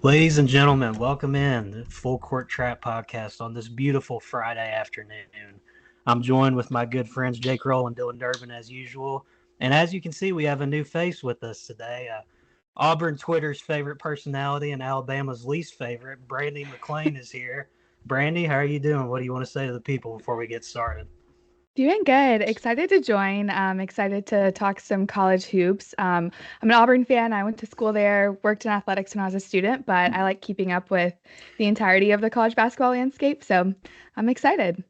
Ladies and gentlemen, welcome in the Full Court Trap podcast on this beautiful Friday afternoon. I'm joined with my good friends Jake Roll and Dylan Durbin as usual. And as you can see, we have a new face with us today. Auburn Twitter's favorite personality and Alabama's least favorite, Brandie McLean, is here. Brandie, how are you doing? What do you want to say to the people before we get started? Doing good. Excited to join. Excited to talk some college hoops. I'm an Auburn fan. I went to school there, worked in athletics when I was a student, but I like keeping up with the entirety of the college basketball landscape. So I'm excited.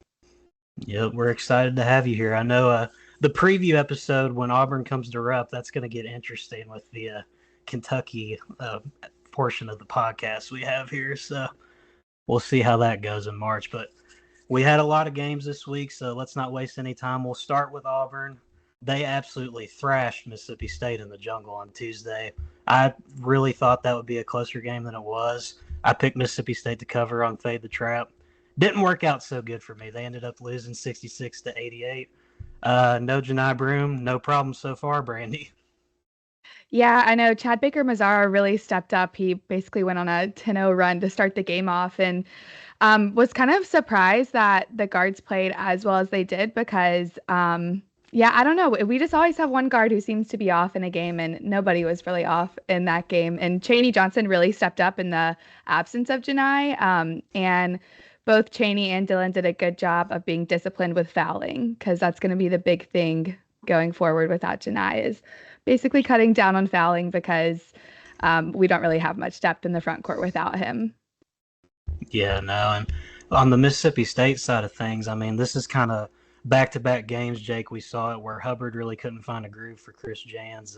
Yep, we're excited to have you here. I know the preview episode when Auburn comes to Rupp, that's going to get interesting with the Kentucky portion of the podcast we have here. So we'll see how that goes in March. But we had a lot of games this week, so let's not waste any time. We'll start with Auburn. They absolutely thrashed Mississippi State in the jungle on Tuesday. I really thought that would be a closer game than it was. I picked Mississippi State to cover on Fade the Trap. Didn't work out so good for me. They ended up losing 66 to 88. No Janai Broom, no problem so far, Brandie. Yeah, I know Chad Baker Mazara really stepped up. He basically went on a 10-0 run to start the game off and was kind of surprised that the guards played as well as they did because, yeah, I don't know. We just always have one guard who seems to be off in a game, and nobody was really off in that game. And Cheney Johnson really stepped up in the absence of Janai. And both Cheney and Dylan did a good job of being disciplined with fouling because that's going to be the big thing going forward without Janai is basically cutting down on fouling because we don't really have much depth in the front court without him. Yeah, no, and on the Mississippi State side of things, I mean, this is kind of back-to-back games, Jake. We saw it where Hubbard really couldn't find a groove for Chris Jans.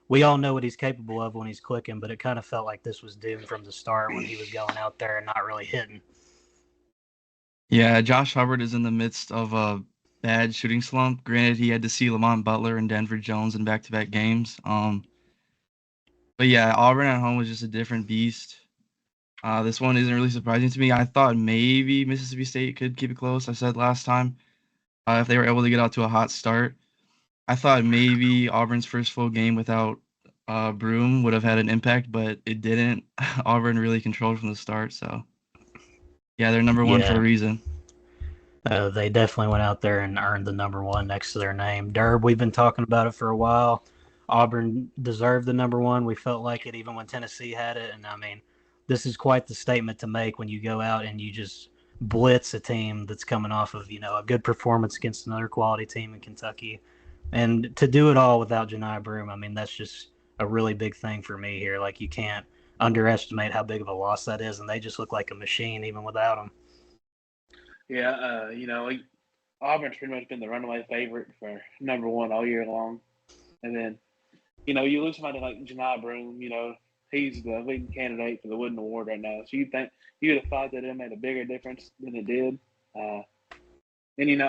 We all know what he's capable of when he's clicking, but it kind of felt like this was doomed from the start when he was going out there and not really hitting. Yeah, Josh Hubbard is in the midst of a bad shooting slump. Granted, he had to see Lamont Butler and Denver Jones in back-to-back games. But yeah, Auburn at home was just a different beast. This one isn't really surprising to me. I thought maybe Mississippi State could keep it close. I said last time, if they were able to get out to a hot start. I thought maybe Auburn's first full game without Broom would have had an impact, but it didn't. Auburn really controlled from the start, so yeah, they're number one for a Yeah, reason. they definitely went out there and earned the number one next to their name. Derb, we've been talking about it for a while. Auburn deserved the number one. We felt like it even when Tennessee had it. And I mean, this is quite the statement to make when you go out and you just blitz a team that's coming off of, a good performance against another quality team in Kentucky. And to do it all without Janai Broom, I mean, that's just a really big thing for me here. Like, you can't underestimate how big of a loss that is. And they just look like a machine even without him. Yeah, Auburn's pretty much been the runaway favorite for number one all year long. And then, you lose somebody like Janai Broom, he's the leading candidate for the Wooden Award right now. So you would have thought that it made a bigger difference than it did. And,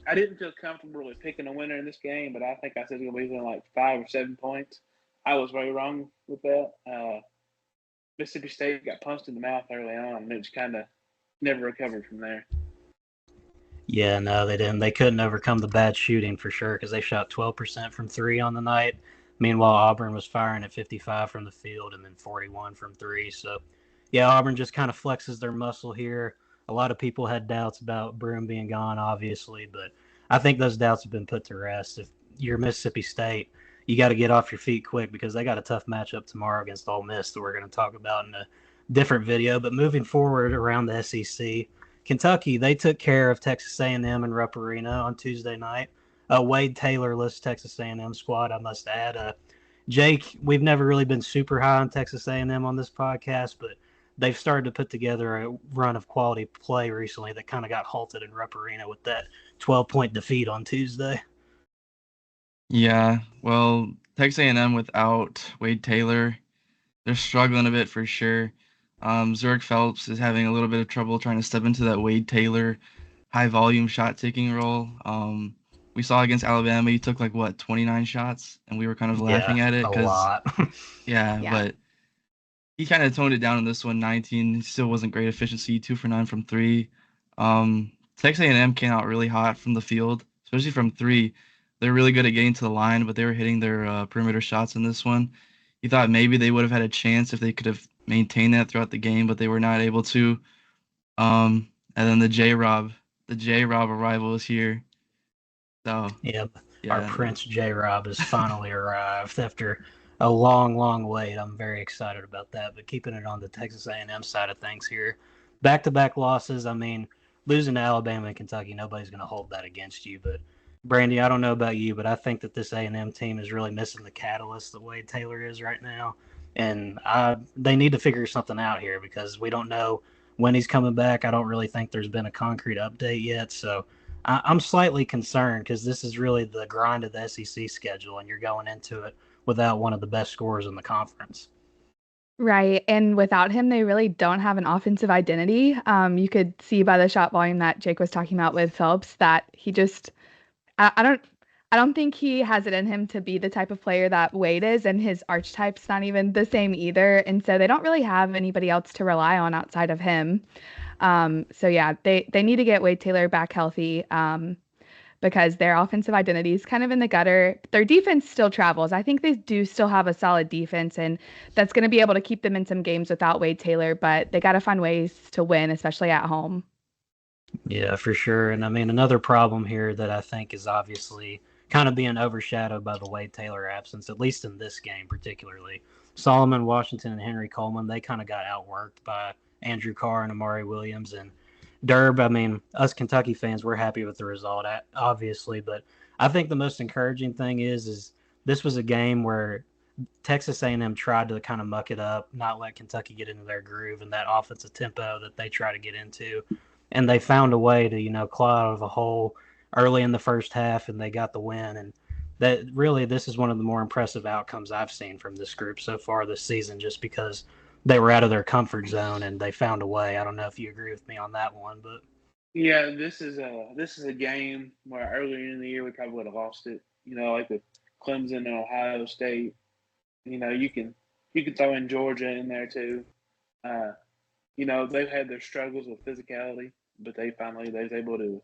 I didn't feel comfortable really picking a winner in this game, but I think I said it was going to be within like 5 or 7 points. I was very wrong with that. Mississippi State got punched in the mouth early on, and it just kind of never recovered from there. Yeah, no, they didn't. They couldn't overcome the bad shooting for sure because they shot 12% from three on the night. Meanwhile, Auburn was firing at 55 from the field and then 41 from three. So, yeah, Auburn just kind of flexes their muscle here. A lot of people had doubts about Broom being gone, obviously, but I think those doubts have been put to rest. If you're Mississippi State, you got to get off your feet quick because they got a tough matchup tomorrow against Ole Miss that we're going to talk about in a different video. But moving forward around the SEC, Kentucky, they took care of Texas A&M and Rupp Arena on Tuesday night. Wade Taylor lists Texas A&M squad, I must add. Jake, we've never really been super high on Texas A&M on this podcast, but they've started to put together a run of quality play recently that kind of got halted in Rupp Arena with that 12-point defeat on Tuesday. Yeah, well, Texas A&M without Wade Taylor, they're struggling a bit for sure. Zurich Phelps is having a little bit of trouble trying to step into that Wade Taylor high volume shot taking role. We saw against Alabama, he took 29 shots, and we were kind of laughing Yeah, at it a because, lot. yeah, Yeah. but he kind of toned it down in this one. 19 still wasn't great efficiency, 2 for 9 from three. Texas A&M came out really hot from the field, especially from three. They're really good at getting to the line, but they were hitting their perimeter shots in this one. You thought maybe they would have had a chance if they could have maintain that throughout the game, but they were not able to. And then the J-Rob arrival is here. So Yep. Our yeah, Prince J-Rob has finally arrived after a long, long wait. I'm very excited about that. But keeping it on the Texas A&M side of things here, back-to-back losses. I mean, losing to Alabama and Kentucky, nobody's going to hold that against you. But Brandie, I don't know about you, but I think that this A&M team is really missing the catalyst that Wade Taylor is right now, and they need to figure something out here because we don't know when he's coming back. I don't really think there's been a concrete update yet, so I'm slightly concerned because this is really the grind of the SEC schedule, and you're going into it without one of the best scorers in the conference. Right. And without him, they really don't have an offensive identity. You could see by the shot volume that Jake was talking about with Phelps that he just, I don't think he has it in him to be the type of player that Wade is, and his archetype's not even the same either. And so they don't really have anybody else to rely on outside of him. So yeah, they need to get Wade Taylor back healthy. Because their offensive identity is kind of in the gutter. Their defense still travels. I think they do still have a solid defense, and that's going to be able to keep them in some games without Wade Taylor, but they got to find ways to win, especially at home. Yeah, for sure. And I mean, another problem here that I think is obviously kind of being overshadowed by the Wade Taylor absence, at least in this game particularly. Solomon Washington and Henry Coleman, they kind of got outworked by Andrew Carr and Amari Williams. And Derb, I mean, us Kentucky fans, we're happy with the result, obviously. But I think the most encouraging thing is this was a game where Texas A&M tried to kind of muck it up, not let Kentucky get into their groove and that offensive tempo that they try to get into. And they found a way to, claw out of a hole early in the first half, and they got the win. And that really, this is one of the more impressive outcomes I've seen from this group so far this season, just because they were out of their comfort zone and they found a way. I don't know if you agree with me on that one, but yeah, this is a game where earlier in the year we probably would have lost it. Like with Clemson and Ohio State. You can throw in Georgia in there too. They've had their struggles with physicality, but they was able to,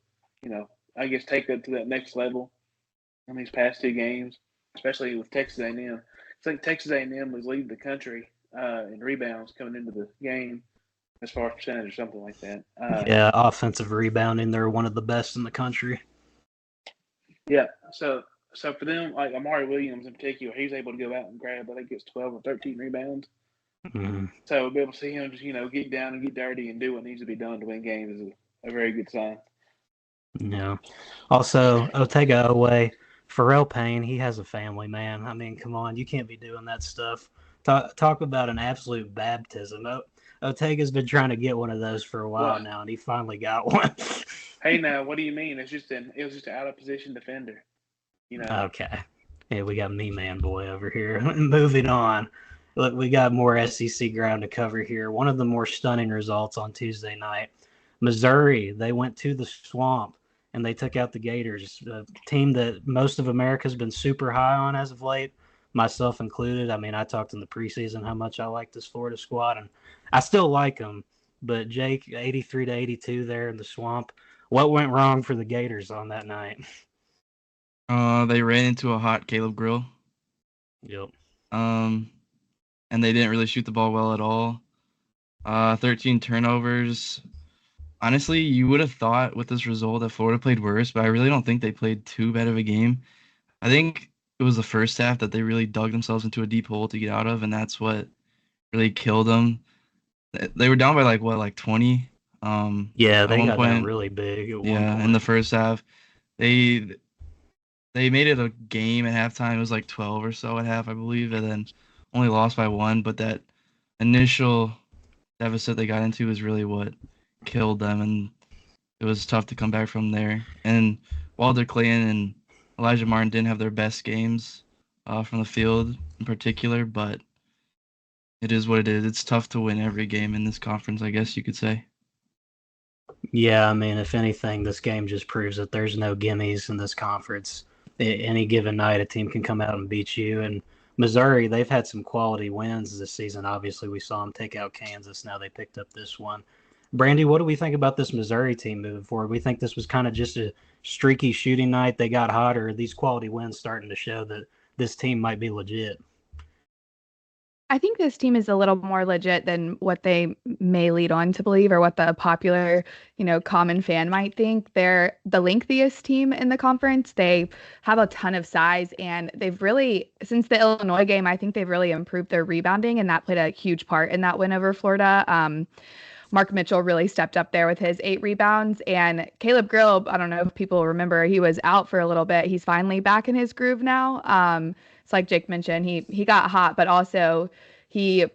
I guess take it to that next level in these past two games, especially with Texas A&M. I think Texas A&M was leading the country in rebounds coming into the game as far as percentage or something like that. yeah, offensive rebounding, they're one of the best in the country. Yeah, so for them, like Amari Williams in particular, he's able to go out and grab, I think it's 12 or 13 rebounds. Mm-hmm. So be able to see him just, get down and get dirty and do what needs to be done to win games is a very good sign. Yeah. Also, Otega away. Pharrell Payne, he has a family, man. I mean, come on, you can't be doing that stuff. Talk about an absolute baptism. Otega's been trying to get one of those for a while now, and he finally got one. Hey, now, what do you mean? It was just an out of position defender. Okay. Yeah, we got me man boy over here. Moving on. Look, we got more SEC ground to cover here. One of the more stunning results on Tuesday night. Missouri, they went to the swamp and they took out the Gators, a team that most of America's been super high on as of late, myself included. I mean, I talked in the preseason how much I like this Florida squad, and I still like them. But Jake, 83-82 there in the swamp. What went wrong for the Gators on that night? They ran into a hot Caleb Grill. Yep. And they didn't really shoot the ball well at all. 13 turnovers. Honestly, you would have thought with this result that Florida played worse, but I really don't think they played too bad of a game. I think it was the first half that they really dug themselves into a deep hole to get out of, and that's what really killed them. They were down by like 20. Yeah, at they one got point, down really big at one yeah, point. in the first half. They made it a game at halftime. It was like 12 or so at half, I believe, and then only lost by 1. But that initial deficit they got into is really what killed them, and it was tough to come back from there. And Walter Clayton and Elijah Martin didn't have their best games from the field in particular, but it is what it is. It's tough to win every game in this conference, I guess you could say. Yeah, I mean, if anything, this game just proves that there's no gimmies in this conference. Any given night, a team can come out and beat you. And Missouri, they've had some quality wins this season. Obviously, we saw them take out Kansas. Now they picked up this one. Brandie, what do we think about this Missouri team moving forward? We think this was kind of just a streaky shooting night. They got hot, or are these quality wins starting to show that this team might be legit? I think this team is a little more legit than what they may lead on to believe or what the popular, common fan might think. They're the lengthiest team in the conference. They have a ton of size, and they've really, since the Illinois game, I think they've really improved their rebounding, and that played a huge part in that win over Florida. Mark Mitchell really stepped up there with his 8 rebounds. And Caleb Grill, I don't know if people remember, he was out for a little bit. He's finally back in his groove now. It's like Jake mentioned, he got hot, but also he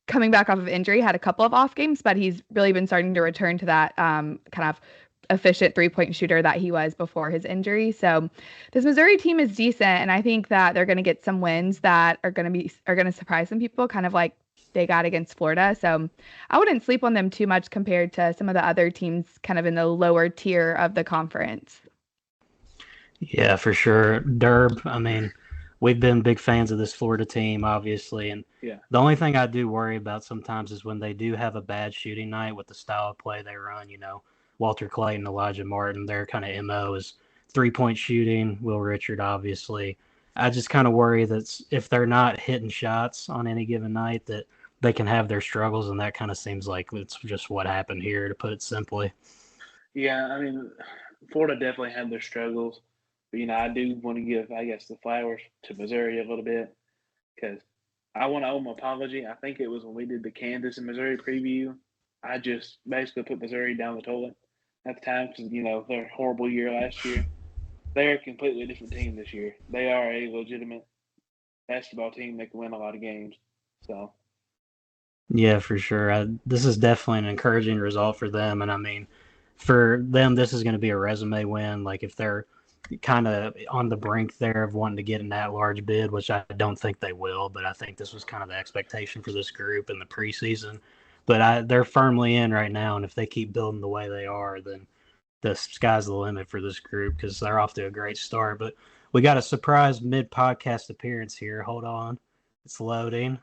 coming back off of injury had a couple of off games, but he's really been starting to return to that kind of efficient 3-point shooter that he was before his injury. So this Missouri team is decent, and I think that they're going to get some wins that are going to surprise some people, kind of like they got against Florida. So I wouldn't sleep on them too much compared to some of the other teams kind of in the lower tier of the conference. Yeah, for sure. Derb, I mean, we've been big fans of this Florida team, obviously. And the only thing I do worry about sometimes is when they do have a bad shooting night with the style of play they run, Walter Clayton, Elijah Martin, their kind of MO is 3-point shooting, Will Richard, obviously. I just kind of worry that if they're not hitting shots on any given night, that they can have their struggles, and that kind of seems like it's just what happened here, to put it simply. Yeah, I mean, Florida definitely had their struggles. But, I do want to give, I guess, the flowers to Missouri a little bit because I want to owe them an apology. I think it was when we did the Kansas and Missouri preview. I just basically put Missouri down the toilet at the time because, their horrible year last year. They're a completely different team this year. They are a legitimate basketball team that can win a lot of games. So. Yeah, for sure. This is definitely an encouraging result for them. And I mean, for them, this is going to be a resume win. Like if they're kind of on the brink there of wanting to get in that large bid, which I don't think they will, but I think this was kind of the expectation for this group in the preseason. But they're firmly in right now. And if they keep building the way they are, then the sky's the limit for this group because they're off to a great start. But we got a surprise mid-podcast appearance here. Hold on. It's loading.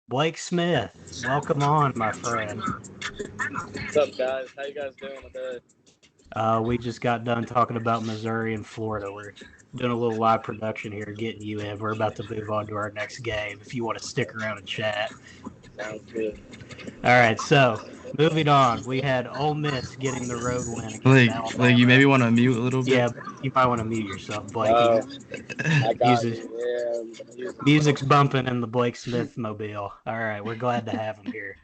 Blake Smith, welcome on, my friend. What's up, guys? How you guys doing today? We just got done talking about Missouri and Florida. We're doing a little live production here, getting you in. We're about to move on to our next game if you want to stick around and chat. Sounds good. All right, so moving on. We had Ole Miss getting the road win against Alabama. Blake, you maybe want to mute a little bit? Yeah, you might want to mute yourself, Blake. I got you. Yeah, music's bumping in the Blake Smith mobile. All right, we're glad to have him here.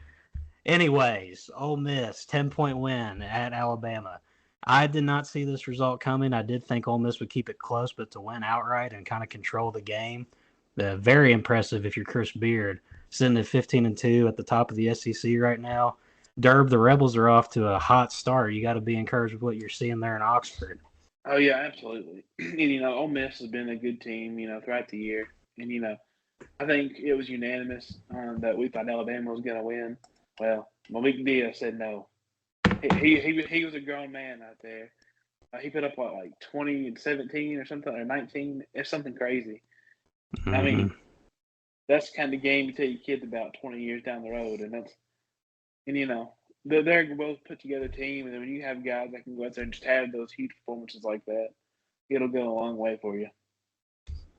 Anyways, Ole Miss, 10-point win at Alabama. I did not see this result coming. I did think Ole Miss would keep it close, but to win outright and kind of control the game, very impressive if you're Chris Beard, sitting at 15-2 at the top of the SEC right now. Derb, the Rebels are off to a hot start. You got to be encouraged with what you're seeing there in Oxford. Oh, yeah, absolutely. And, Ole Miss has been a good team, throughout the year. And, I think it was unanimous that we thought Alabama was going to win. Well, Malik Diaz said no. He was a grown man out there. He put up, like 20 and 17 or something, or 19. It's something crazy. Mm-hmm. I mean, that's the kind of game you tell your kids about 20 years down the road. And they're both put together team. And then when you have guys that can go out there and just have those huge performances like that, it'll go a long way for you.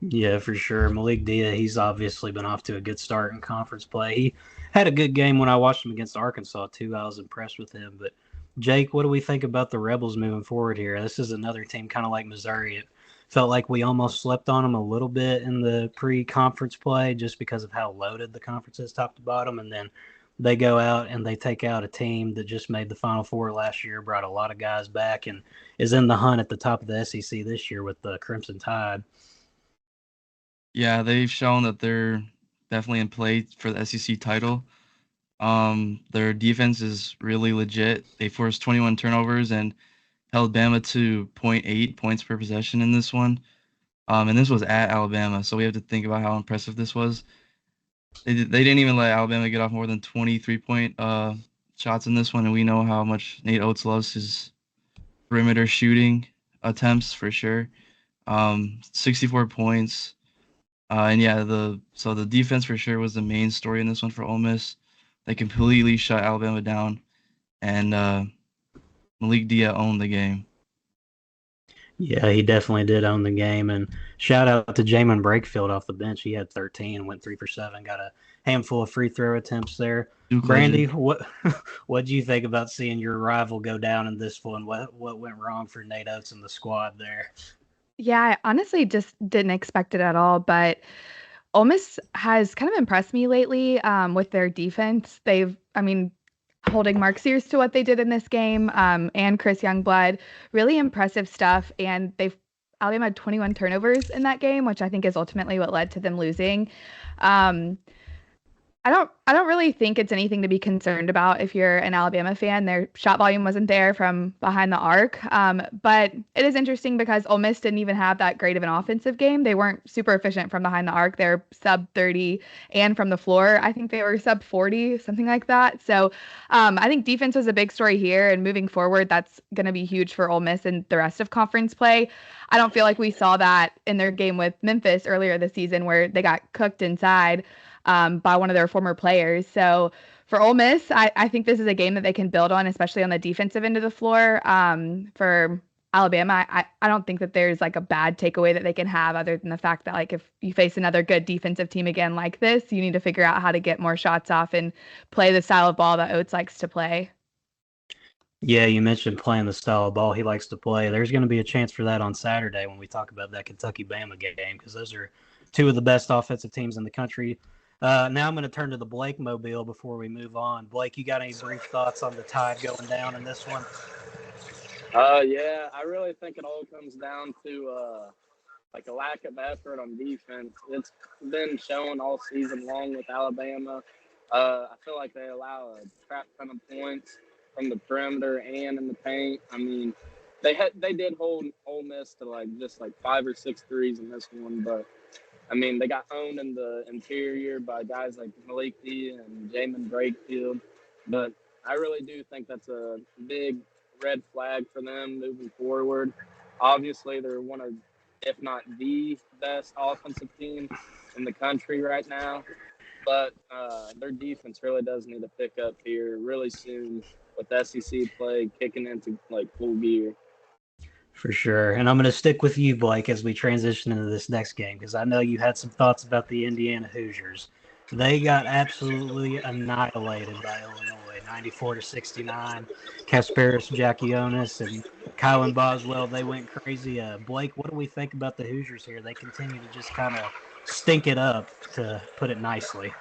Yeah, for sure. Malik Diaz, he's obviously been off to a good start in conference play. He had a good game when I watched him against Arkansas, too. I was impressed with him. But, Jake, what do we think about the Rebels moving forward here? This is another team kind of like Missouri. It felt like we almost slept on them a little bit in the pre-conference play just because of how loaded the conference is top to bottom. And then they go out and they take out a team that just made the Final Four last year, brought a lot of guys back, and is in the hunt at the top of the SEC this year with the Crimson Tide. Yeah, they've shown that they're definitely in play for the SEC title. Their defense is really legit. They forced 21 turnovers and held Bama to 0.8 points per possession in this one. And this was at Alabama, so we have to think about how impressive this was. They didn't even let Alabama get off more than 23-point shots in this one, and we know how much Nate Oates loves his perimeter shooting attempts for sure. 64 points. And yeah, the defense for sure was the main story in this one for Ole Miss. They completely shut Alabama down, and Malik Diaz owned the game. Yeah, he definitely did own the game. And shout out to Jamin Brakefield off the bench. He had 13, went 3 for 7, got a handful of free throw attempts there. Duke Brandie, legend. what do you think about seeing your rival go down in this one? What went wrong for Nate Oates and the squad there? Yeah, I honestly just didn't expect it at all, but Ole Miss has kind of impressed me lately with their defense. Holding Mark Sears to what they did in this game, and Chris Youngblood, really impressive stuff. And Alabama had 21 turnovers in that game, which I think is ultimately what led to them losing. Um, I don't really think it's anything to be concerned about if you're an Alabama fan. Their shot volume wasn't there from behind the arc. But it is interesting because Ole Miss didn't even have that great of an offensive game. They weren't super efficient from behind the arc. They're sub 30, and from the floor, I think they were sub 40, something like that. So I think defense was a big story here, and moving forward, that's going to be huge for Ole Miss and the rest of conference play. I don't feel like we saw that in their game with Memphis earlier this season where they got cooked inside by one of their former players. So for Ole Miss, I think this is a game that they can build on, especially on the defensive end of the floor. For Alabama, I don't think that there's like a bad takeaway that they can have other than the fact that like if you face another good defensive team again like this, you need to figure out how to get more shots off and play the style of ball that Oates likes to play. Yeah, you mentioned playing the style of ball he likes to play. There's going to be a chance for that on Saturday when we talk about that Kentucky-Bama game because those are two of the best offensive teams in the country. Now I'm going to turn to the Blake Mobile before we move on. Blake, you got any brief thoughts on the Tide going down in this one? Yeah, I really think it all comes down to like a lack of effort on defense. It's been shown all season long with Alabama. I feel like they allow a crap ton of points from the perimeter and in the paint. I mean, they did hold Ole Miss to like just like 5 or 6 threes in this one, but I mean they got owned in the interior by guys like Malik D and Jamin Brakefield. But I really do think that's a big red flag for them moving forward. Obviously, they're one of, if not the best offensive team in the country right now. But their defense really does need to pick up here really soon with SEC play kicking into like full gear. For sure. And I'm going to stick with you, Blake, as we transition into this next game because I know you had some thoughts about the Indiana Hoosiers. They got absolutely annihilated by Illinois, 94-69. Kasparis Giacchionis and Kylan Boswell, they went crazy. Blake, what do we think about the Hoosiers here? They continue to just kind of stink it up, to put it nicely.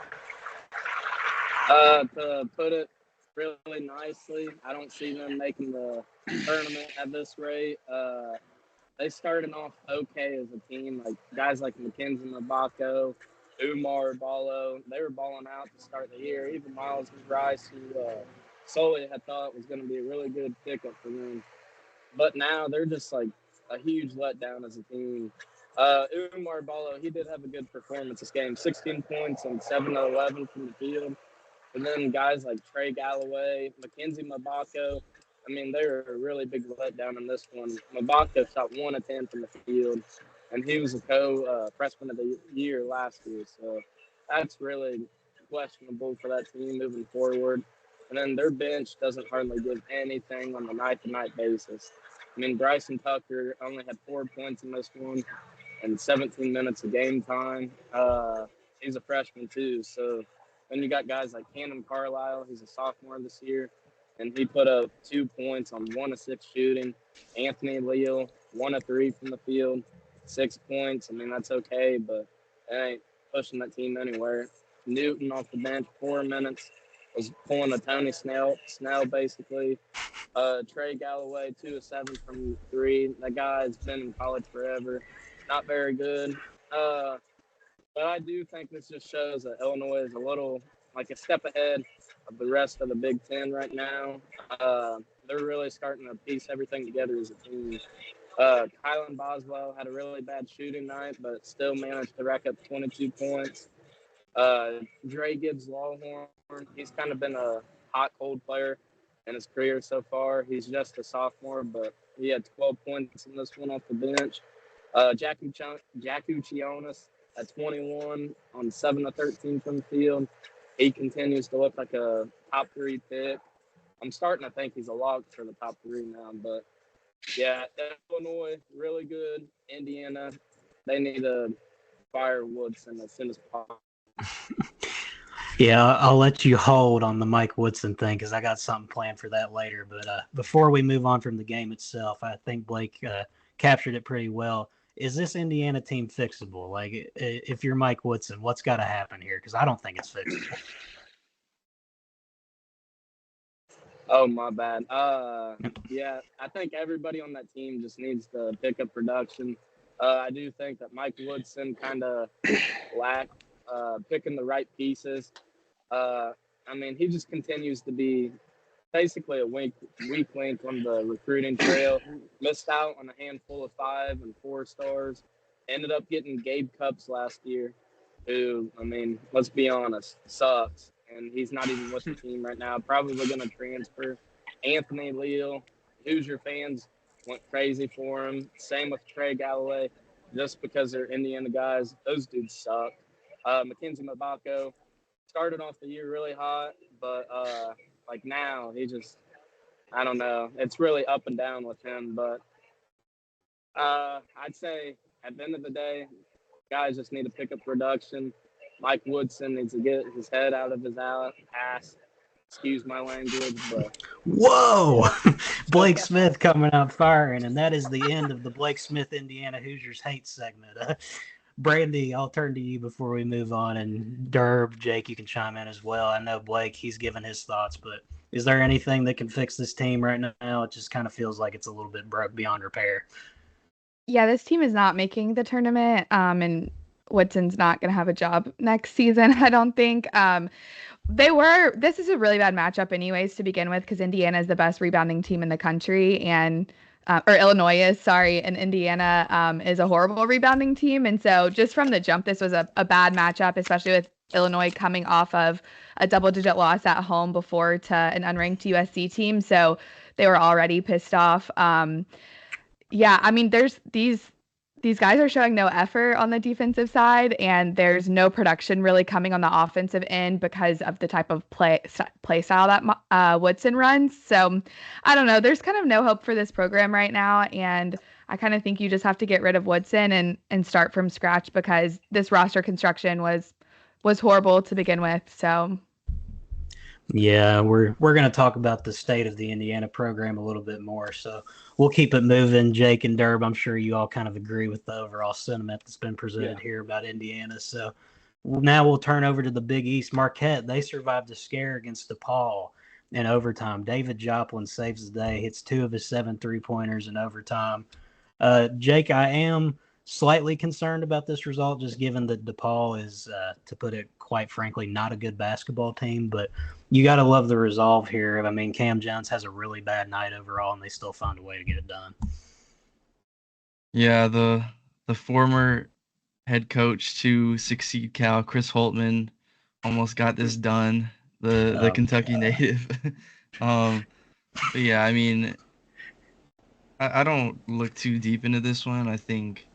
To put it really nicely, I don't see them making the tournament at this rate. They started off okay as a team, like guys like Mackenzie Mabako, Umar Ballo. They were balling out to start the year. Even Miles McBrice, who Sully had thought was going to be a really good pickup for them. But now they're just like a huge letdown as a team. Umar Ballo, he did have a good performance this game, 16 points and 7 of 11 from the field. And then guys like Trey Galloway, Mackenzie Mabako, I mean, they're a really big letdown in this one. Mabako shot 1 of 10 from the field, and he was a freshman of the year last year. So that's really questionable for that team moving forward. And then their bench doesn't hardly give anything on a night-to-night basis. I mean, Bryson Tucker only had 4 points in this one and 17 minutes of game time. He's a freshman too, so then you got guys like Cannon Carlisle. He's a sophomore this year, and he put up 2 points on 1 of 6 shooting. Anthony Leal, 1 of 3 from the field, 6 points. I mean, that's okay, but it ain't pushing that team anywhere. Newton off the bench, 4 minutes, was pulling a Tony Snell basically. Trey Galloway, 2 of 7 from 3. That guy's been in college forever. Not very good. But I do think this just shows that Illinois is a little like a step ahead of the rest of the Big Ten right now. They're really starting to piece everything together as a team. Kylan Boswell had a really bad shooting night, but still managed to rack up 22 points. Dre Gibbs Lawhorn, he's kind of been a hot, cold player in his career so far. He's just a sophomore, but he had 12 points in this one off the bench. Jackie Chionis at 21 on 7 of 13 from the field. He continues to look like a top 3 pick. I'm starting to think he's a lock for the top 3 now, but Yeah, Illinois, really good. Indiana, they need to fire Woodson as soon as possible. Yeah, I'll let you hold on the Mike Woodson thing because I got something planned for that later. But before we move on from the game itself, I think Blake captured it pretty well. Is this Indiana team fixable? Like, if you're Mike Woodson, what's got to happen here? Because I don't think it's fixable. Oh, my bad. Yeah, I think everybody on that team just needs to pick up production. I do think that Mike Woodson kind of lacked picking the right pieces. I mean, he just continues to be basically a weak link on the recruiting trail. Missed out on a handful of 5 and 4 stars. Ended up getting Gabe Cupps last year, who, I mean, let's be honest, sucks. And he's not even with the team right now. Probably going to transfer. Anthony Leal, Hoosier fans went crazy for him. Same with Trey Galloway, just because they're Indiana guys. Those dudes suck. Mackenzie Mabako started off the year really hot, but like now he just, I don't know. It's really up and down with him, but I'd say at the end of the day, guys just need to pick up production. Mike Woodson needs to get his head out of his ass. Excuse my language, but Whoa! Blake Smith coming out firing, and that is the end of the Blake Smith Indiana Hoosiers hate segment. Brandie, I'll turn to you before we move on, and Derb, Jake, you can chime in as well. I know Blake, he's given his thoughts, but is there anything that can fix this team right now? It just kind of feels like it's a little bit broke beyond repair. Yeah, this team is not making the tournament, and Woodson's not going to have a job next season, I don't think. This is a really bad matchup anyways to begin with because Indiana is the best rebounding team in the country and or Illinois is, sorry, and Indiana is a horrible rebounding team. And so just from the jump, this was a bad matchup, especially with Illinois coming off of a double-digit loss at home before to an unranked USC team. So they were already pissed off. Yeah, I mean, there's these guys are showing no effort on the defensive side, and there's no production really coming on the offensive end because of the type of play style that Woodson runs. So I don't know. There's kind of no hope for this program right now, and I kind of think you just have to get rid of Woodson and start from scratch because this roster construction was horrible to begin with. So. Yeah, we're going to talk about the state of the Indiana program a little bit more. So we'll keep it moving. Jake and Derb, I'm sure you all kind of agree with the overall sentiment that's been presented here about Indiana. So now we'll turn over to the Big East. Marquette, they survived a scare against DePaul in overtime. David Joplin saves the day, hits 2 of his 7 3-pointers in overtime. Jake, I am slightly concerned about this result, just given that DePaul is, to put it quite frankly, not a good basketball team. But you got to love the resolve here. I mean, Cam Jones has a really bad night overall, and they still found a way to get it done. Yeah, the former head coach to succeed Cal, Chris Holtman, almost got this done. The Kentucky native. But yeah, I mean, I don't look too deep into this one. I think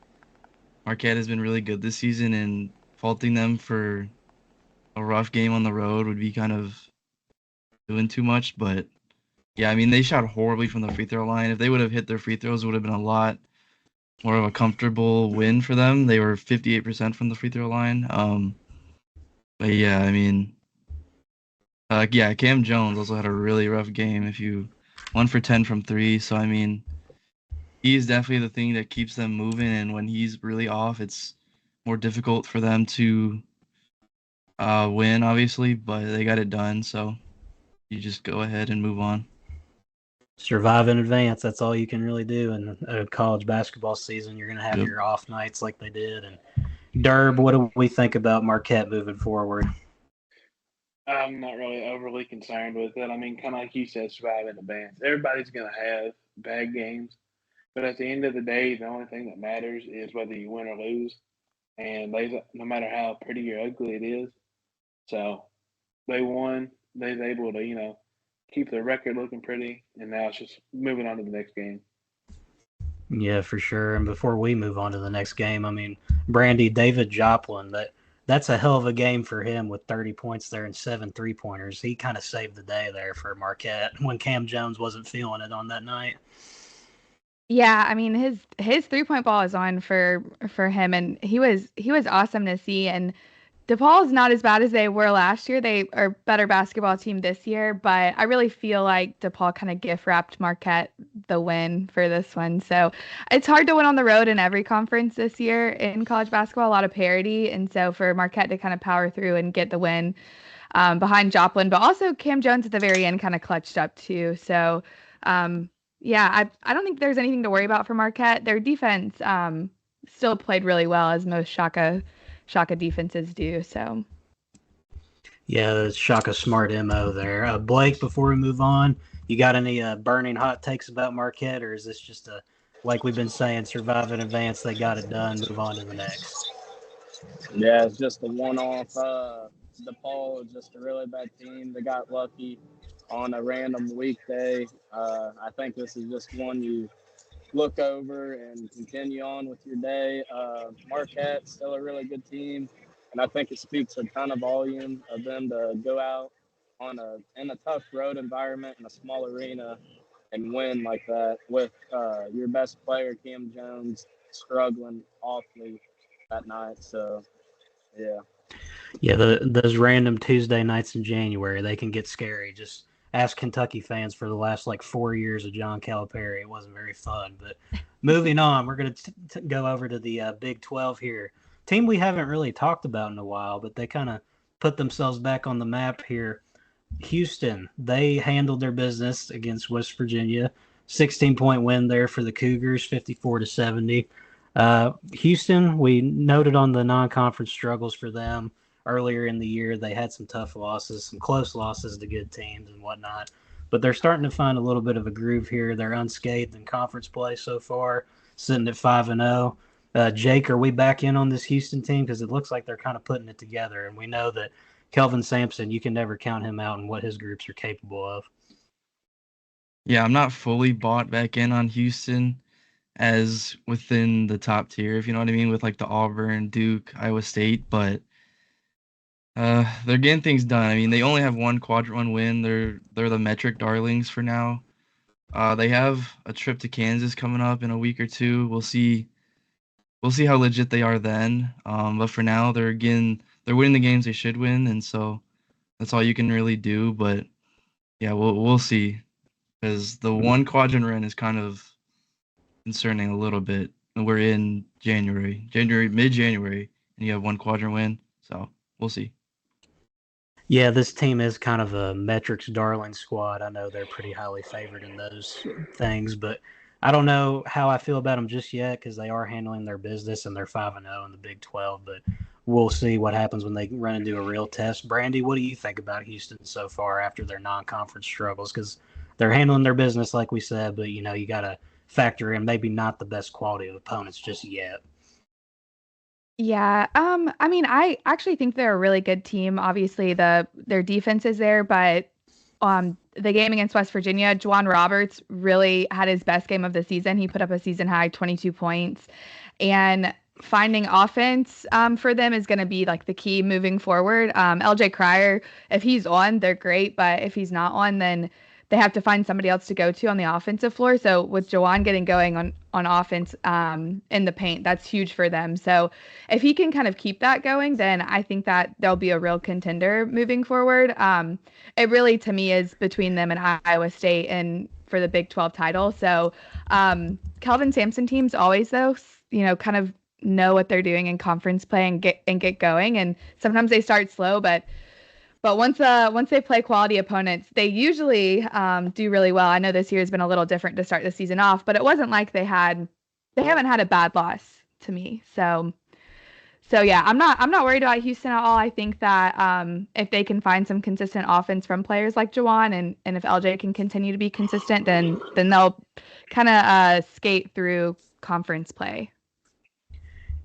Marquette has been really good this season, and faulting them for a rough game on the road would be kind of doing too much. But yeah, I mean, they shot horribly from the free throw line. If they would have hit their free throws, it would have been a lot more of a comfortable win for them. They were 58% from the free throw line. But yeah, I mean, yeah, Cam Jones also had a really rough game. If you 1 for 10 from 3, so I mean, he's definitely the thing that keeps them moving. And when he's really off, it's more difficult for them to win, obviously. But they got it done, so you just go ahead and move on. Survive in advance. That's all you can really do in a college basketball season. You're going to have your off nights like they did. And Derb, what do we think about Marquette moving forward? I'm not really overly concerned with it. I mean, kind of like you said, survive in advance. Everybody's going to have bad games. But at the end of the day, the only thing that matters is whether you win or lose. And no matter how pretty or ugly it is. So they won. They was able to, keep their record looking pretty. And now it's just moving on to the next game. Yeah, for sure. And before we move on to the next game, I mean, Brandie, David Joplin, that's a hell of a game for him with 30 points there and 7 3-pointers. He kind of saved the day there for Marquette when Cam Jones wasn't feeling it on that night. Yeah, I mean his 3-point ball is on for him, and he was awesome to see. And DePaul's not as bad as they were last year. They are a better basketball team this year, but I really feel like DePaul kind of gift wrapped Marquette the win for this one. So it's hard to win on the road in every conference this year in college basketball, a lot of parity. And so for Marquette to kind of power through and get the win behind Joplin, but also Cam Jones at the very end kind of clutched up too. So um, yeah, I don't think there's anything to worry about for Marquette. Their defense still played really well, as most Shaka defenses do. So Yeah, that's Shaka smart MO there. Blake, before we move on, you got any burning hot takes about Marquette, or is this just like we've been saying, survive in advance, they got it done, move on to the next? Yeah, it's just a one-off. DePaul is just a really bad team. They got lucky on a random weekday. I think this is just one you look over and continue on with your day. Marquette's still a really good team, and I think it speaks a ton of volume of them to go out in a tough road environment in a small arena and win like that with your best player Cam Jones struggling awfully that night. So yeah. Yeah, those random Tuesday nights in January, they can get scary. Just ask Kentucky fans for the last like 4 years of John Calipari. It wasn't very fun. But moving on, we're going to go over to the Big 12 here. Team we haven't really talked about in a while, but they kind of put themselves back on the map here. Houston, they handled their business against West Virginia. 16-point win there for the Cougars, 54-70. Houston, we noted on the non-conference struggles for them earlier in the year. They had some tough losses, some close losses to good teams and whatnot. But they're starting to find a little bit of a groove here. They're unscathed in conference play so far, sitting at 5-0. Jake, are we back in on this Houston team? Because it looks like they're kind of putting it together. And we know that Kelvin Sampson, you can never count him out and what his groups are capable of. Yeah, I'm not fully bought back in on Houston as within the top tier, if you know what I mean, with like the Auburn, Duke, Iowa State, but they're getting things done. I mean, they only have one quadrant one win. They're the metric darlings for now. They have a trip to Kansas coming up in a week or two. We'll see how legit they are then. But for now, they're winning the games they should win, and so that's all you can really do. But yeah, we'll see, because the one quadrant run is kind of concerning a little bit. We're in mid-January, and you have one quadrant win, so we'll see. Yeah, this team is kind of a metrics darling squad. I know they're pretty highly favored in those things, but I don't know how I feel about them just yet because they are handling their business and they're 5-0 in the Big 12. But we'll see what happens when they run into a real test. Brandie, what do you think about Houston so far after their non-conference struggles? Because they're handling their business, like we said, but you got to factor in maybe not the best quality of opponents just yet. yeah, I mean, I actually think they're a really good team. Obviously, their defense is there, but the game against West Virginia, Juwan Roberts really had his best game of the season. He put up a season high 22 points, and finding offense for them is going to be like the key moving forward. LJ Cryer, if he's on, they're great, but if he's not on, then they have to find somebody else to go to on the offensive floor. So with Juwan getting going on offense in the paint, that's huge for them. So if he can kind of keep that going, then I think that they'll be a real contender moving forward. It really, to me, is between them and Iowa State and for the Big 12 title. So Kelvin Sampson teams always, though, kind of know what they're doing in conference play and get going. And sometimes they start slow, but once they play quality opponents, they usually do really well. I know this year has been a little different to start the season off, but it wasn't like they haven't had a bad loss to me. So yeah, I'm not worried about Houston at all. I think that if they can find some consistent offense from players like Juwan and if LJ can continue to be consistent, then they'll kind of skate through conference play.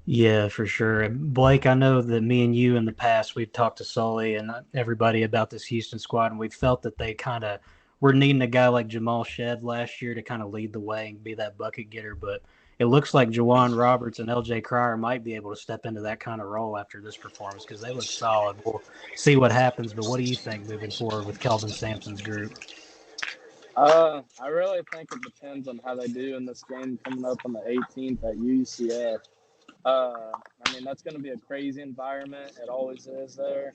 Yeah, for sure. Blake, I know that me and you in the past, we've talked to Sully and everybody about this Houston squad, and we felt that they kind of were needing a guy like Jamal Shed last year to kind of lead the way and be that bucket getter. But it looks like Juwan Roberts and LJ Cryer might be able to step into that kind of role after this performance because they look solid. We'll see what happens, but what do you think moving forward with Kelvin Sampson's group? I really think it depends on how they do in this game coming up on the 18th at UCF. I mean, that's going to be a crazy environment. It always is there.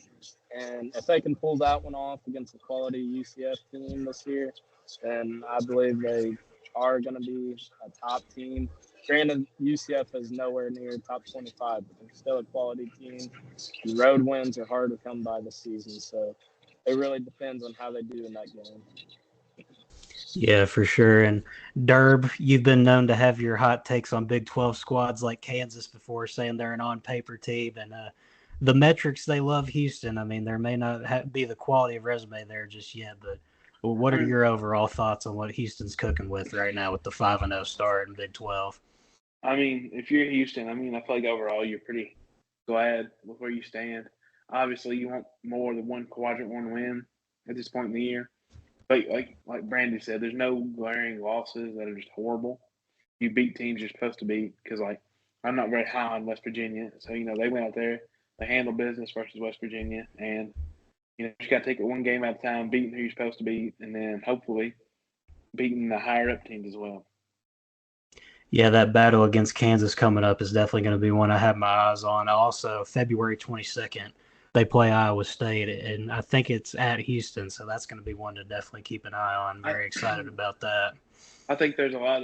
And if they can pull that one off against the quality UCF team this year, then I believe they are going to be a top team. Granted, UCF is nowhere near top 25, but they're still a quality team. And road wins are hard to come by this season. So it really depends on how they do in that game. Yeah, for sure. And Derb, you've been known to have your hot takes on Big 12 squads like Kansas before, saying they're an on-paper team. And the metrics, they love Houston. I mean, there may not be the quality of resume there just yet, but what are your overall thoughts on what Houston's cooking with right now with the 5-0 start in Big 12? I mean, if you're Houston, I mean, I feel like overall you're pretty glad with where you stand. Obviously, you want more than one quadrant one win at this point in the year. But like Brandie said, there's no glaring losses that are just horrible. You beat teams you're supposed to beat because, like, I'm not very high on West Virginia. So, they went out there, they handled business versus West Virginia. And, you just got to take it one game at a time, beating who you're supposed to beat, and then hopefully beating the higher-up teams as well. Yeah, that battle against Kansas coming up is definitely going to be one I have my eyes on. Also, February 22nd, they play Iowa State, and I think it's at Houston, so that's going to be one to definitely keep an eye on. Very excited about that. I think there's a lot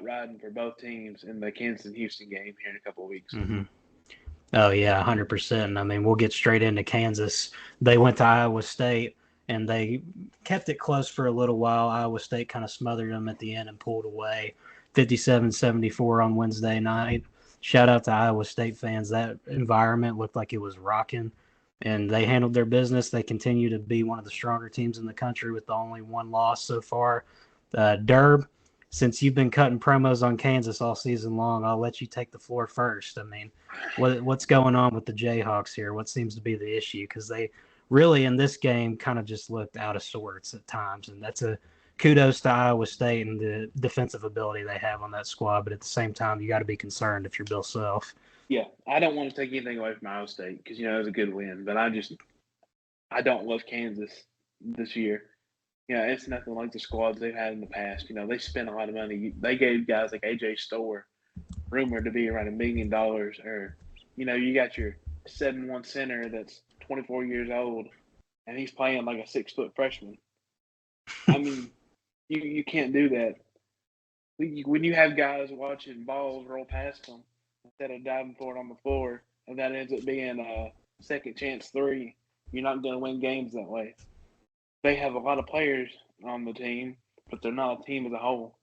riding for both teams in the Kansas and Houston game here in a couple of weeks. Mm-hmm. Oh, yeah, 100%. I mean, we'll get straight into Kansas. They went to Iowa State, and they kept it close for a little while. Iowa State kind of smothered them at the end and pulled away 57-74 on Wednesday night. Shout out to Iowa State fans. That environment looked like it was rocking, and they handled their business. They continue to be one of the stronger teams in the country with the only one loss so far. Derb, since you've been cutting promos on Kansas all season long, I'll let you take the floor first. I mean, what's going on with the Jayhawks here? What seems to be the issue? Because they really, in this game, kind of just looked out of sorts at times, and that's a kudos to Iowa State and the defensive ability they have on that squad. But at the same time, you got to be concerned if you're Bill Self. Yeah, I don't want to take anything away from Iowa State because, it was a good win. But I don't love Kansas this year. It's nothing like the squads they've had in the past. They spent a lot of money. They gave guys like A.J. Storr, rumored to be around $1 million. Or, you got your 7'1" center that's 24 years old, and he's playing like a 6-foot freshman. I mean, you can't do that. When you have guys watching balls roll past them instead of diving for it on the floor, and that ends up being a second chance three, you're not going to win games that way. They have a lot of players on the team, but they're not a team as a whole.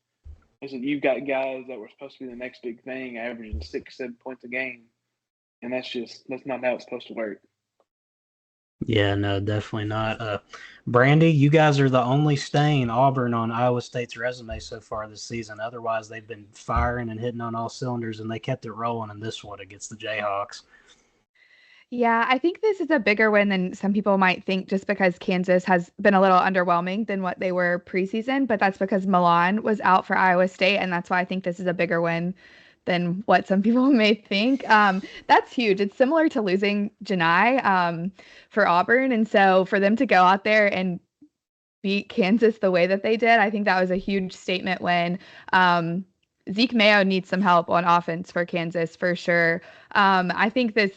You've got guys that were supposed to be the next big thing, averaging 6-7 points a game, and that's not how it's supposed to work. Yeah, no, definitely not. Brandie, you guys are the only stain Auburn on Iowa State's resume so far this season. Otherwise, they've been firing and hitting on all cylinders, and they kept it rolling in this one against the Jayhawks. Yeah, I think this is a bigger win than some people might think just because Kansas has been a little underwhelming than what they were preseason, but that's because Milan was out for Iowa State, and that's why I think this is a bigger win than what some people may think. That's huge. It's similar to losing Janai for Auburn, and so for them to go out there and beat Kansas the way that they did, I think that was a huge statement win. Zeke Mayo needs some help on offense for Kansas for sure. I think this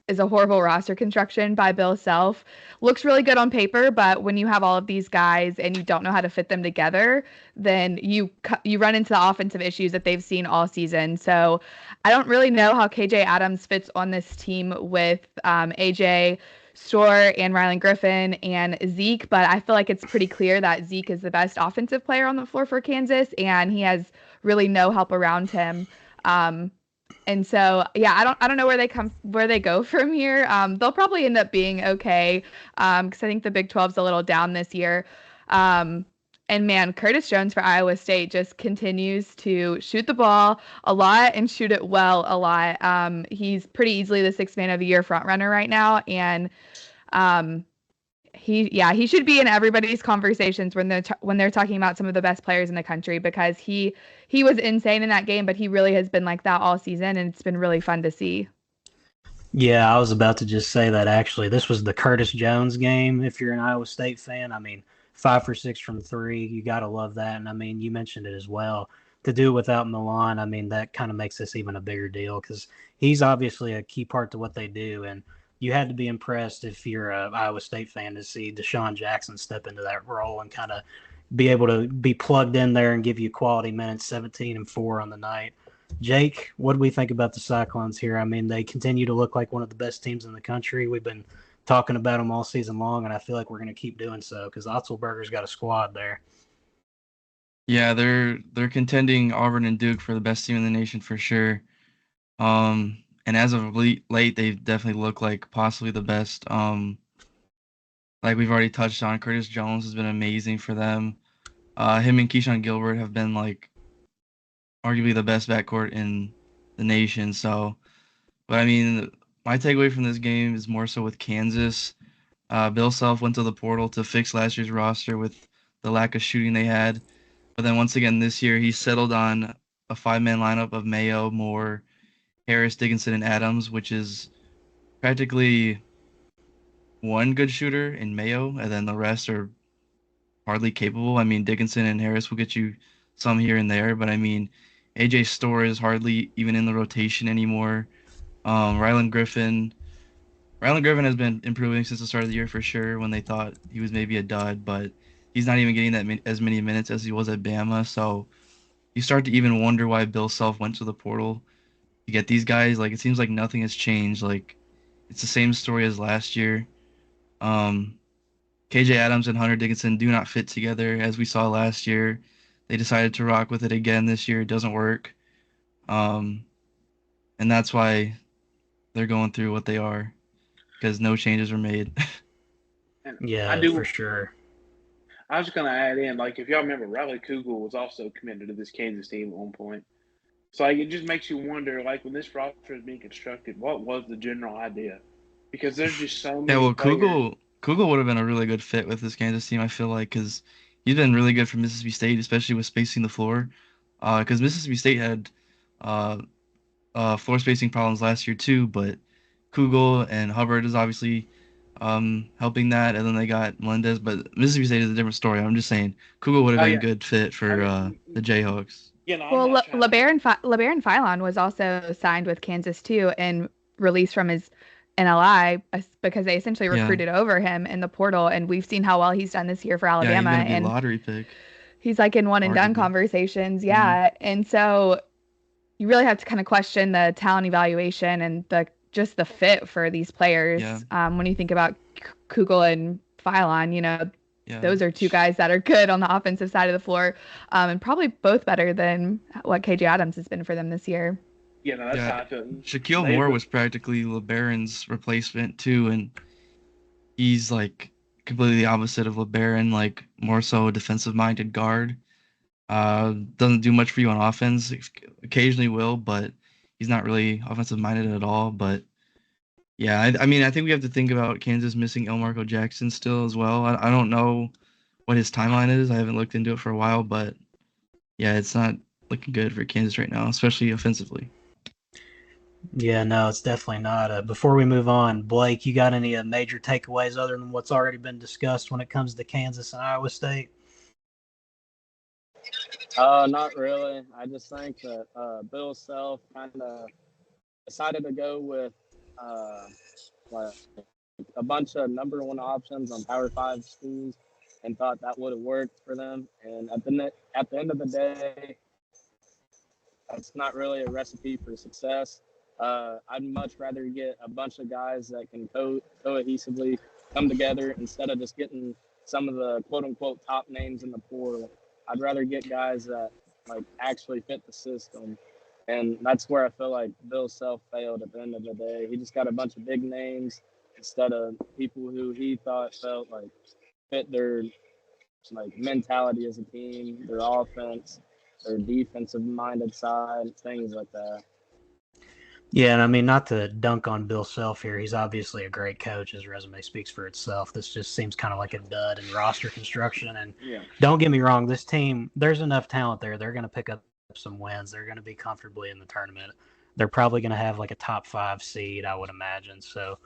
is a horrible roster construction by Bill Self. Looks really good on paper, but when you have all of these guys and you don't know how to fit them together, then you run into the offensive issues that they've seen all season. So I don't really know how KJ Adams fits on this team with AJ Storr and Rylan Griffin and Zeke, but I feel like it's pretty clear that Zeke is the best offensive player on the floor for Kansas, and he has really no help around him. And so, yeah, I don't know where they go from here. They'll probably end up being okay because I think the Big 12's a little down this year. And man, Curtis Jones for Iowa State just continues to shoot the ball a lot and shoot it well a lot. He's pretty easily the Sixth Man of the Year front runner right now, and he should be in everybody's conversations when they're talking about some of the best players in the country because he was insane in that game, but he really has been like that all season, and it's been really fun to see. Yeah, I was about to just say that actually. This was the Curtis Jones game if you're an Iowa State fan. I mean, 5 for 6 from 3. You got to love that. And I mean, you mentioned it as well. To do it without Milan, I mean, that kind of makes this even a bigger deal because he's obviously a key part to what they do. And you had to be impressed if you're a Iowa State fan to see Deshaun Jackson step into that role and kind of be able to be plugged in there and give you quality minutes, 17 and 4 on the night. Jake, what do we think about the Cyclones here? I mean, they continue to look like one of the best teams in the country. We've been talking about them all season long, and I feel like we're going to keep doing so because Otzelberger's got a squad there. Yeah, they're contending Auburn and Duke for the best team in the nation for sure. And as of late, they definitely look like possibly the best. Like we've already touched on, Curtis Jones has been amazing for them. Him and Keyshawn Gilbert have been like arguably the best backcourt in the nation. So, but I mean, my takeaway from this game is more so with Kansas. Bill Self went to the portal to fix last year's roster with the lack of shooting they had. But then once again this year, he settled on a 5-man lineup of Mayo, Moore, Harris, Dickinson, and Adams, which is practically one good shooter in Mayo, and then the rest are hardly capable. I mean, Dickinson and Harris will get you some here and there, but I mean, AJ Storr is hardly even in the rotation anymore. Rylan Griffin has been improving since the start of the year for sure. When they thought he was maybe a dud, but he's not even getting as many minutes as he was at Bama. So you start to even wonder why Bill Self went to the portal to get these guys. Like it seems like nothing has changed. Like it's the same story as last year. KJ Adams and Hunter Dickinson do not fit together as we saw last year. They decided to rock with it again this year. It doesn't work. And that's why they're going through what they are because no changes were made. Yeah, for sure. I was going to add in, like, if y'all remember, Riley Kugel was also committed to this Kansas team at one point. So, like, it just makes you wonder, like, when this roster is being constructed, what was the general idea? Because there's just so many. Yeah, well, Kugel would have been a really good fit with this Kansas team, I feel like, because he's been really good for Mississippi State, especially with spacing the floor. Because Mississippi State had floor spacing problems last year too, but Kugel and Hubbard is obviously helping that, and then they got Melendez. But Mississippi State is a different story. I'm just saying Kugel would have been a good fit for the Jayhawks. You know, well, LeBaron Philon was also signed with Kansas too and released from his NLI because they essentially recruited over him in the portal, and we've seen how well he's done this year for Alabama. Yeah, he's gonna be a lottery pick. He's like in one and done conversations, and so you really have to kind of question the talent evaluation and just the fit for these players. When you think about Kugel and Philon, those are two guys that are good on the offensive side of the floor, and probably both better than what KJ Adams has been for them this year. Yeah, no, that's how I feel. Shaquille Moore was practically LeBaron's replacement too, and he's like completely the opposite of LeBaron, like more so a defensive-minded guard. Doesn't do much for you on offense. Occasionally will, but he's not really offensive-minded at all. But yeah, I mean, I think we have to think about Kansas missing Elmarco Jackson still as well. I don't know what his timeline is. I haven't looked into it for a while, but yeah, it's not looking good for Kansas right now, especially offensively. Yeah, no, it's definitely not. Before we move on, Blake, you got any major takeaways other than what's already been discussed when it comes to Kansas and Iowa State? Not really. I just think that Bill Self kind of decided to go with like a bunch of number one options on Power 5 schools and thought that would have worked for them. And at the end of the day, that's not really a recipe for success. I'd much rather get a bunch of guys that can cohesively come together instead of just getting some of the quote-unquote top names in the portal. I'd rather get guys that like actually fit the system. And that's where I feel like Bill Self failed at the end of the day. He just got a bunch of big names instead of people who he thought felt like fit their like mentality as a team, their offense, their defensive-minded side, things like that. Yeah, and I mean, not to dunk on Bill Self here. He's obviously a great coach. His resume speaks for itself. This just seems kind of like a dud in roster construction. And don't get me wrong, this team, there's enough talent there. They're going to pick up some wins. They're going to be comfortably in the tournament. They're probably going to have like a top 5 seed, I would imagine. So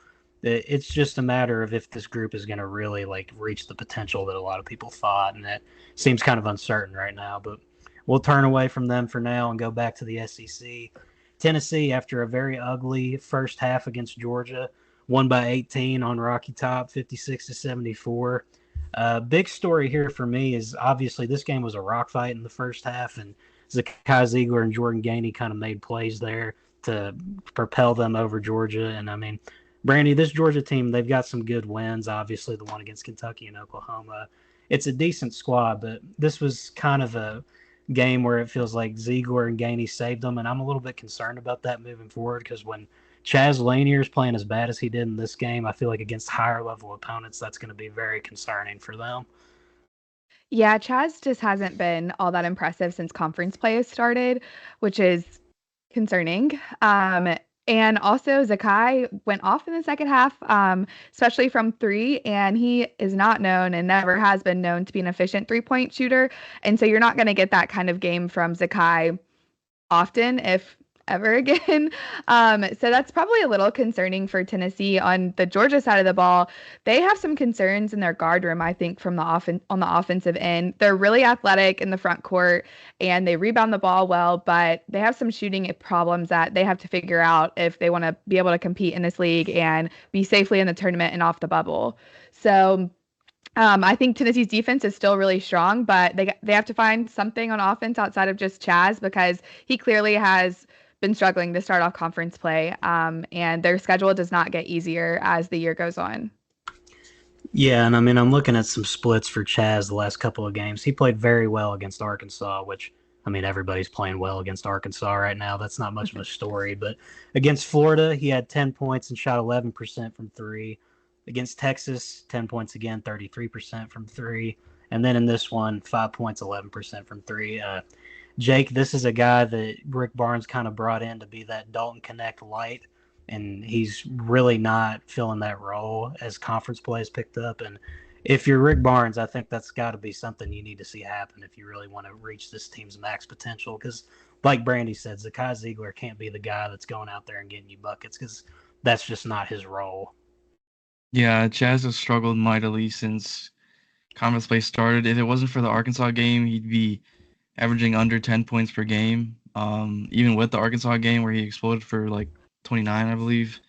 It's just a matter of if this group is going to really like reach the potential that a lot of people thought, and that seems kind of uncertain right now. But we'll turn away from them for now and go back to the SEC. Tennessee, after a very ugly first half against Georgia, won by 18 on Rocky Top, 56-74. Big story here for me is obviously this game was a rock fight in the first half, and Zakai Ziegler and Jordan Gainey kind of made plays there to propel them over Georgia. And I mean, Brandie, this Georgia team, they've got some good wins. Obviously, the one against Kentucky and Oklahoma. It's a decent squad, but this was kind of a game where it feels like Ziegler and Gainey saved them, and I'm a little bit concerned about that moving forward because when Chaz Lanier is playing as bad as he did in this game, I feel like against higher level opponents, that's going to be very concerning for them. Yeah, Chaz just hasn't been all that impressive since conference play has started, which is concerning. And also Zakai went off in the second half, especially from three, and he is not known and never has been known to be an efficient three-point shooter. And so you're not going to get that kind of game from Zakai often, if ever again. So that's probably a little concerning for Tennessee. On the Georgia side of the ball, they have some concerns in their guard room, I think, from the on the offensive end. They're really athletic in the front court and they rebound the ball well, but they have some shooting problems that they have to figure out if they want to be able to compete in this league and be safely in the tournament and off the bubble. So I think Tennessee's defense is still really strong, but they have to find something on offense outside of just Chaz because he clearly has been struggling to start off conference play, and their schedule does not get easier as the year goes on. Yeah, and I mean, I'm looking at some splits for Chaz the last couple of games. He played very well against Arkansas, which, I mean, everybody's playing well against Arkansas right now. That's not much of a story. But against Florida, he had 10 points and shot 11% from three. Against Texas, 10 points again, 33% from three. And then in this one, 5 points, 11% from three. Jake, this is a guy that Rick Barnes kind of brought in to be that Dalton Connect light, and he's really not filling that role as conference play has picked up. And if you're Rick Barnes, I think that's got to be something you need to see happen if you really want to reach this team's max potential. Because, like Brandie said, Zakai Ziegler can't be the guy that's going out there and getting you buckets because that's just not his role. Yeah, Chaz has struggled mightily since conference play started. If it wasn't for the Arkansas game, he'd be averaging under 10 points per game. Even with the Arkansas game where he exploded for like 29, I believe.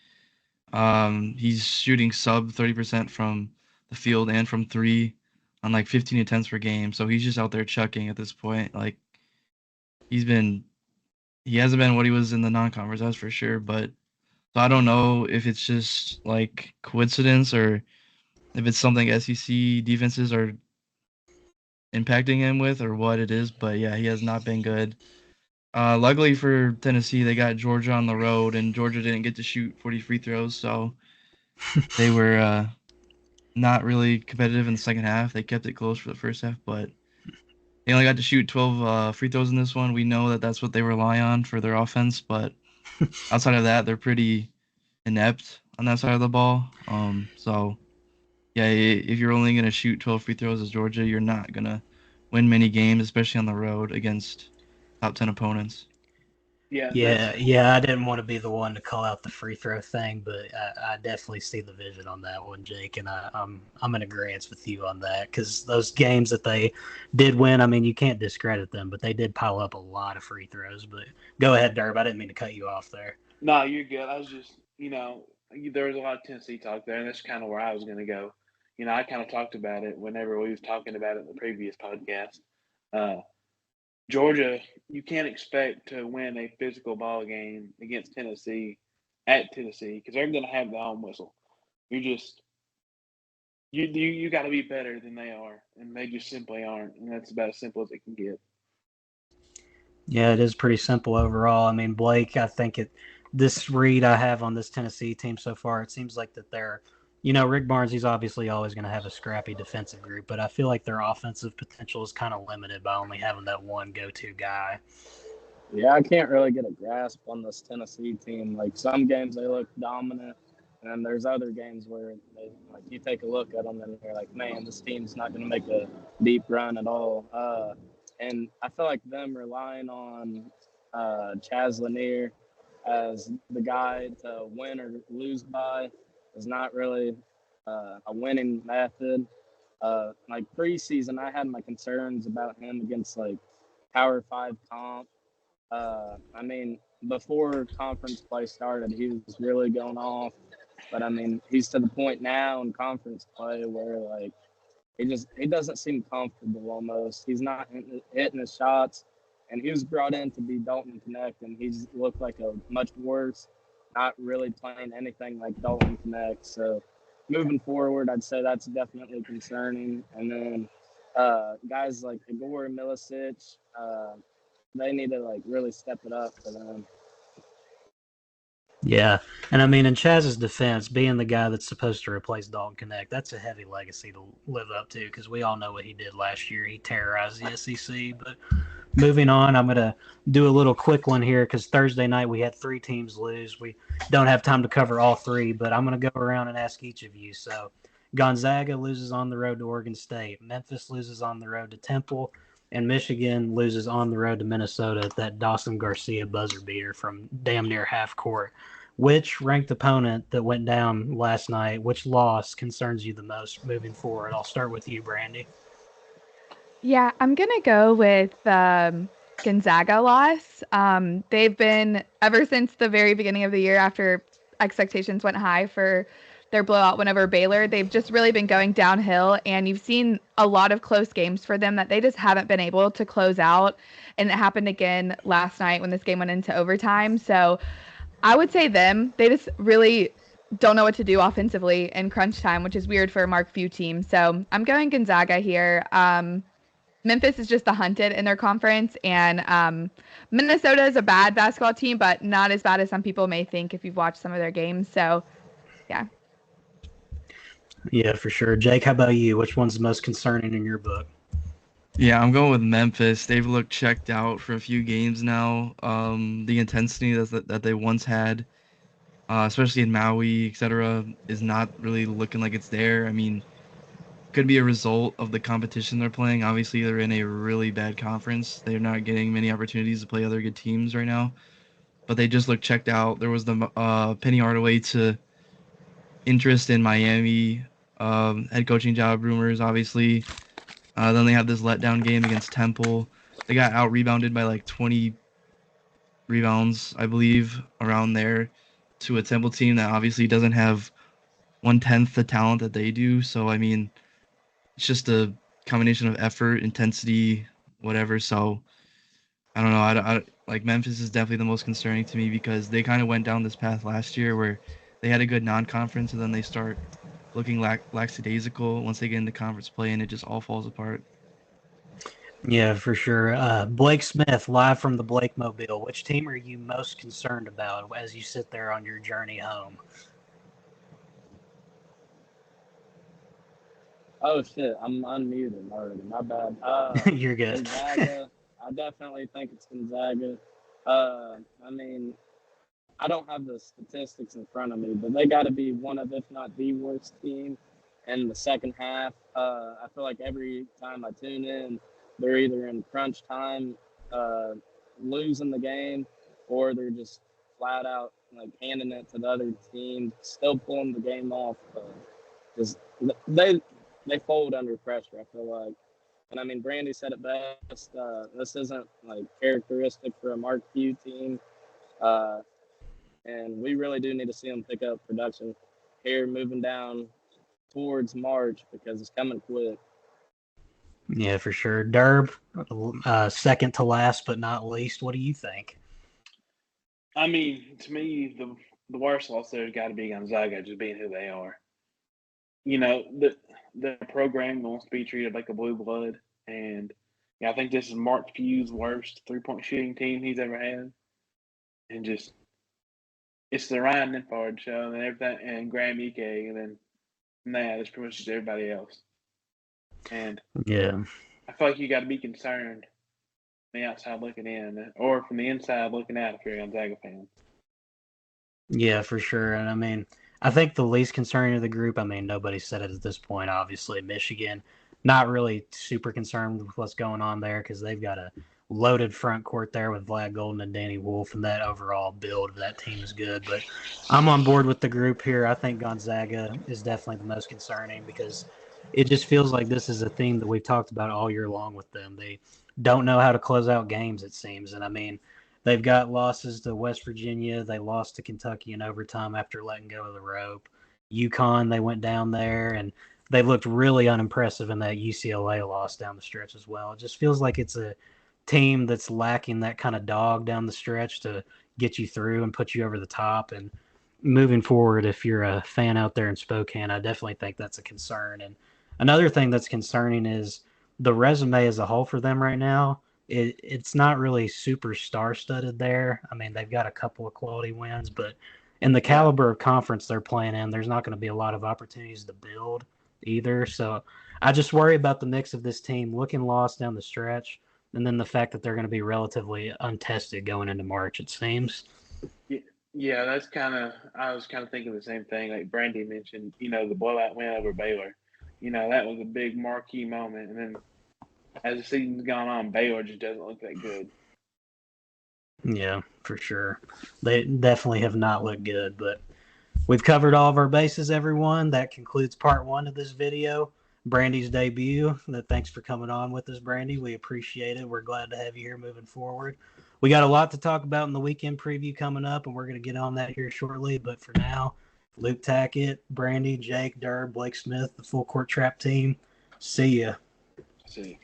He's shooting sub 30% from the field and from three on like 15 attempts per game. So he's just out there chucking at this point. Like he hasn't been what he was in the non-conference, that's for sure. But so I don't know if it's just like coincidence or if it's something SEC defenses are impacting him with or what it is. But yeah, he has not been good. Luckily for Tennessee, they got Georgia on the road, and Georgia didn't get to shoot 40 free throws, so they were not really competitive in the second half. They kept it close for the first half, but they only got to shoot 12 free throws in this one. We know that that's what they rely on for their offense, but outside of that, they're pretty inept on that side of the ball. So yeah, if you're only going to shoot 12 free throws as Georgia, you're not going to win many games, especially on the road against top 10 opponents. Yeah, I didn't want to be the one to call out the free throw thing, but I definitely see the vision on that one, Jake, and I'm in agreement with you on that because those games that they did win, I mean, you can't discredit them, but they did pile up a lot of free throws. But go ahead, Derb. I didn't mean to cut you off there. No, you're good. I was just, there was a lot of Tennessee talk there, and that's kind of where I was going to go. I kind of talked about it whenever we was talking about it in the previous podcast. Georgia, you can't expect to win a physical ball game against Tennessee at Tennessee because they're going to have the home whistle. You got to be better than they are, and they just simply aren't, and that's about as simple as it can get. Yeah, it is pretty simple overall. I mean, Blake, I think this read I have on this Tennessee team so far, it seems like that they're, Rick Barnes, he's obviously always going to have a scrappy defensive group, but I feel like their offensive potential is kind of limited by only having that one go-to guy. Yeah, I can't really get a grasp on this Tennessee team. Like some games they look dominant, and then there's other games where you take a look at them and you're like, man, this team's not going to make a deep run at all. And I feel like them relying on Chaz Lanier as the guy to win or lose by is not really a winning method. Like preseason, I had my concerns about him against like Power 5 comp. I mean, before conference play started, he was really going off. But I mean, he's to the point now in conference play where like he doesn't seem comfortable almost. He's not hitting his shots, and he was brought in to be Dalton Connect, and he's looked like a much worse, not really playing anything like Dalton Connect. So moving forward, I'd say that's definitely concerning. And then guys like Igor Milicic, they need to like really step it up for them. Yeah, and I mean, in Chaz's defense, being the guy that's supposed to replace Dalton Connect, that's a heavy legacy to live up to because we all know what he did last year. He terrorized the SEC. But moving on, I'm going to do a little quick one here because Thursday night we had 3 teams lose. We don't have time to cover all 3, but I'm going to go around and ask each of you. So Gonzaga loses on the road to Oregon State. Memphis loses on the road to Temple. And Michigan loses on the road to Minnesota at that Dawson Garcia buzzer beater from damn near half court. Which ranked opponent that went down last night, which loss concerns you the most moving forward? I'll start with you, Brandie. Yeah, I'm going to go with Gonzaga loss. They've been, ever since the very beginning of the year after expectations went high for their blowout win over Baylor, they've just really been going downhill, and you've seen a lot of close games for them that they just haven't been able to close out, and it happened again last night when this game went into overtime. So I would say them. They just really don't know what to do offensively in crunch time, which is weird for a Mark Few team. So I'm going Gonzaga here. Memphis is just the hunted in their conference, and Minnesota is a bad basketball team, but not as bad as some people may think if you've watched some of their games. So, yeah. Yeah, for sure. Jake, how about you? Which one's the most concerning in your book? Yeah, I'm going with Memphis. They've looked checked out for a few games now. The intensity that they once had, especially in Maui, etc., is not really looking like it's there. I mean, could be a result of the competition they're playing. Obviously, they're in a really bad conference. They're not getting many opportunities to play other good teams right now, but they just look checked out. There was the Penny Hardaway to interest in Miami, head coaching job rumors, obviously. Then they had this letdown game against Temple. They got out rebounded by like 20 rebounds, I believe, around there, to a Temple team that obviously doesn't have 1/10 the talent that they do. So I mean, it's just a combination of effort, intensity, whatever. So I don't know. Like Memphis is definitely the most concerning to me because they kind of went down this path last year where they had a good non-conference and then they start looking lackadaisical once they get into conference play and it just all falls apart. Yeah, for sure. Blake Smith, live from the Blake Mobile. Which team are you most concerned about as you sit there on your journey home? Oh shit, I'm unmuted already. My bad. You're good. Gonzaga. I definitely think it's Gonzaga. I mean, I don't have the statistics in front of me, but they got to be one of, if not the worst team in the second half. I feel like every time I tune in, they're either in crunch time, losing the game, or they're just flat out like handing it to the other team, still pulling the game off. Just they fold under pressure, I feel like. And I mean, Brandie said it best. This isn't like characteristic for a Mark Few team. And we really do need to see them pick up production here moving down towards March because it's coming quick. Yeah, for sure. Derb, second to last but not least. What do you think? I mean, to me, the worst loss there's got to be Gonzaga, just being who they are. You know, the program wants to be treated like a blue blood, and yeah, I think this is Mark Few's worst 3-point shooting team he's ever had, and just it's the Ryan Nippard show and everything, and Graham Ike, and then it's pretty much just everybody else. And Yeah, I feel like you got to be concerned from the outside looking in, or from the inside looking out if you're a Gonzaga fan. yeah, for sure. And I mean, I think the least concerning of the group, I mean, nobody said it at this point, obviously. Michigan, not really super concerned with what's going on there because they've got a loaded front court there with Vlad Golden and Danny Wolf, and that overall build of that team is good. But I'm on board with the group here. I think Gonzaga is definitely the most concerning because it just feels like this is a theme that we've talked about all year long with them. They don't know how to close out games, it seems. And I mean, they've got losses to West Virginia. They lost to Kentucky in overtime after letting go of the rope. UConn, they went down there, and they looked really unimpressive in that UCLA loss down the stretch as well. It just feels like it's a team that's lacking that kind of dog down the stretch to get you through and put you over the top. And moving forward, if you're a fan out there in Spokane, I definitely think that's a concern. And another thing that's concerning is the resume as a whole for them right now. It's not really super star-studded there. I mean, they've got a couple of quality wins, but in the caliber of conference they're playing in, there's not going to be a lot of opportunities to build either. So I just worry about the mix of this team looking lost down the stretch, and then the fact that they're going to be relatively untested going into March, it seems. Yeah, that's kind of – I was kind of thinking the same thing. Like Brandie mentioned, the blowout win over Baylor. That was a big marquee moment. And then as the season's gone on, Baylor just doesn't look that good. Yeah, for sure. They definitely have not looked good, but we've covered all of our bases, everyone. That concludes part 1 of this video. Brandie's debut. Thanks for coming on with us, Brandie. We appreciate it. We're glad to have you here moving forward. We got a lot to talk about in the weekend preview coming up, and we're going to get on that here shortly. But for now, Luke Tackett, Brandie, Jake, Durr, Blake Smith, the Full Court Trap team. See ya. See ya.